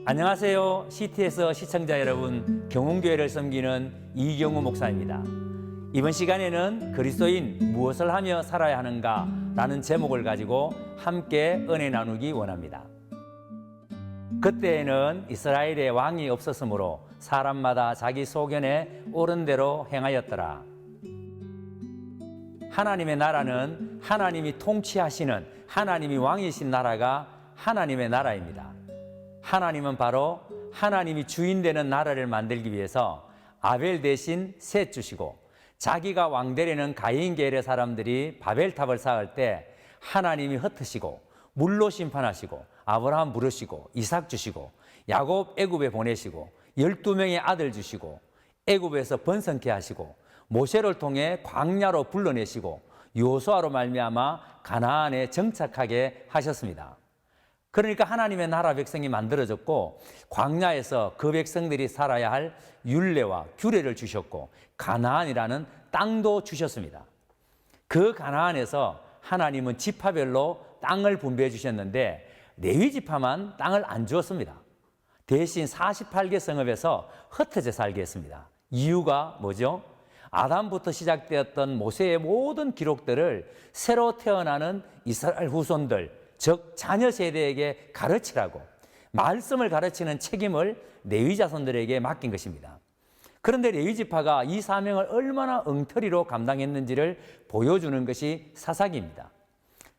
안녕하세요. CT에서 시청자 여러분, 경운교회를 섬기는 이경우 목사입니다. 이번 시간에는 그리스도인 무엇을 하며 살아야 하는가 라는 제목을 가지고 함께 은혜 나누기 원합니다. 그때에는 이스라엘에 왕이 없었으므로 사람마다 자기 소견에 옳은 대로 행하였더라. 하나님의 나라는 하나님이 통치하시는 하나님이 왕이신 나라가 하나님의 나라입니다. 하나님은 바로 하나님이 주인 되는 나라를 만들기 위해서 아벨 대신 셋 주시고, 자기가 왕 되려는 가인 계열의 사람들이 바벨탑을 쌓을 때 하나님이 흩으시고 물로 심판하시고 아브라함 부르시고 이삭 주시고 야곱 애굽에 보내시고 12명의 아들 주시고 애굽에서 번성케 하시고 모세를 통해 광야로 불러내시고 여호수아로 말미암아 가나안에 정착하게 하셨습니다. 그러니까 하나님의 나라 백성이 만들어졌고, 광야에서 그 백성들이 살아야 할 율례와 규례를 주셨고, 가나안이라는 땅도 주셨습니다. 그 가나안에서 하나님은 지파별로 땅을 분배해 주셨는데 레위 지파만 땅을 안 주었습니다. 대신 48개 성읍에서 흩어져 살게 했습니다. 이유가 뭐죠? 아담부터 시작되었던 모세의 모든 기록들을 새로 태어나는 이스라엘 후손들, 즉 자녀 세대에게 가르치라고 말씀을 가르치는 책임을 레위 자손들에게 맡긴 것입니다. 그런데 레위 지파가 이 사명을 얼마나 엉터리로 감당했는지를 보여주는 것이 사사기입니다.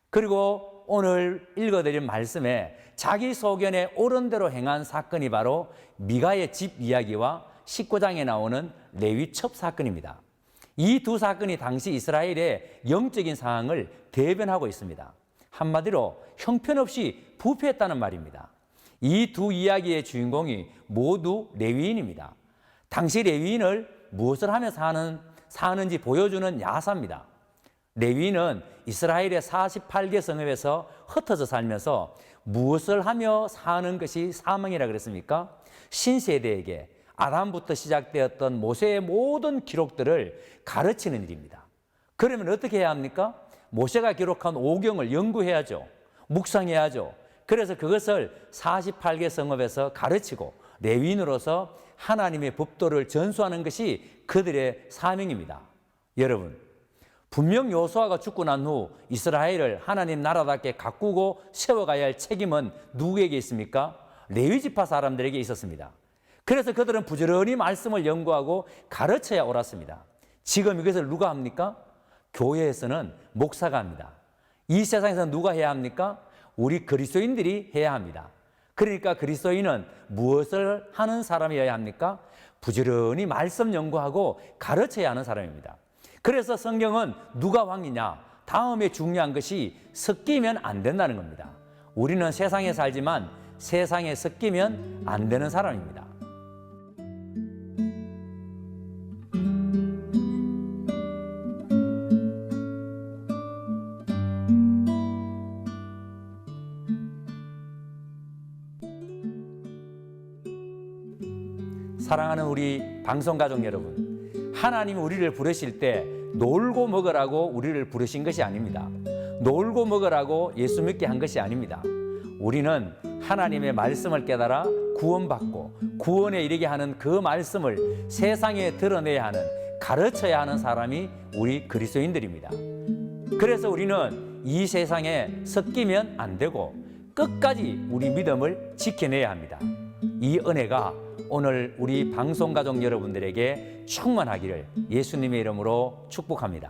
그리고 오늘 읽어드린 말씀에 자기 소견에 옳은 대로 행한 사건이 바로 미가의 집 이야기와 19장에 나오는 레위 첩 사건입니다. 이 두 사건이 당시 이스라엘의 영적인 상황을 대변하고 있습니다. 한마디로 형편없이 부패했다는 말입니다. 이 두 이야기의 주인공이 모두 레위인입니다. 당시 레위인을 무엇을 하며 사는지 보여주는 야사입니다. 레위인은 이스라엘의 48개 성읍에서 흩어져 살면서 무엇을 하며 사는 것이 사명이라 그랬습니까? 신세대에게 아담부터 시작되었던 모세의 모든 기록들을 가르치는 일입니다. 그러면 어떻게 해야 합니까? 모세가 기록한 오경을 연구해야죠. 묵상해야죠. 그래서 그것을 48개 성읍에서 가르치고 레위인으로서 하나님의 법도를 전수하는 것이 그들의 사명입니다. 여러분, 분명 여호수아가 죽고 난 후 이스라엘을 하나님 나라답게 가꾸고 세워가야 할 책임은 누구에게 있습니까? 레위 지파 사람들에게 있었습니다. 그래서 그들은 부지런히 말씀을 연구하고 가르쳐야 옳았습니다. 지금 이것을 누가 합니까? 교회에서는 목사가 합니다. 이 세상에서 누가 해야 합니까? 우리 그리스도인들이 해야 합니다. 그러니까 그리스도인은 무엇을 하는 사람이어야 합니까? 부지런히 말씀 연구하고 가르쳐야 하는 사람입니다. 그래서 성경은 누가 왕이냐? 다음에 중요한 것이 섞이면 안 된다는 겁니다. 우리는 세상에 살지만 세상에 섞이면 안 되는 사람입니다. 사랑하는 우리 방송가족 여러분, 하나님이 우리를 부르실 때 놀고 먹으라고 우리를 부르신 것이 아닙니다. 놀고 먹으라고 예수 믿게 한 것이 아닙니다. 우리는 하나님의 말씀을 깨달아 구원받고 구원에 이르게 하는 그 말씀을 세상에 드러내야 하는, 가르쳐야 하는 사람이 우리 그리스도인들입니다. 그래서 우리는 이 세상에 섞이면 안 되고 끝까지 우리 믿음을 지켜내야 합니다. 이 은혜가 오늘 우리 방송가족 여러분들에게 충만하기를 예수님의 이름으로 축복합니다.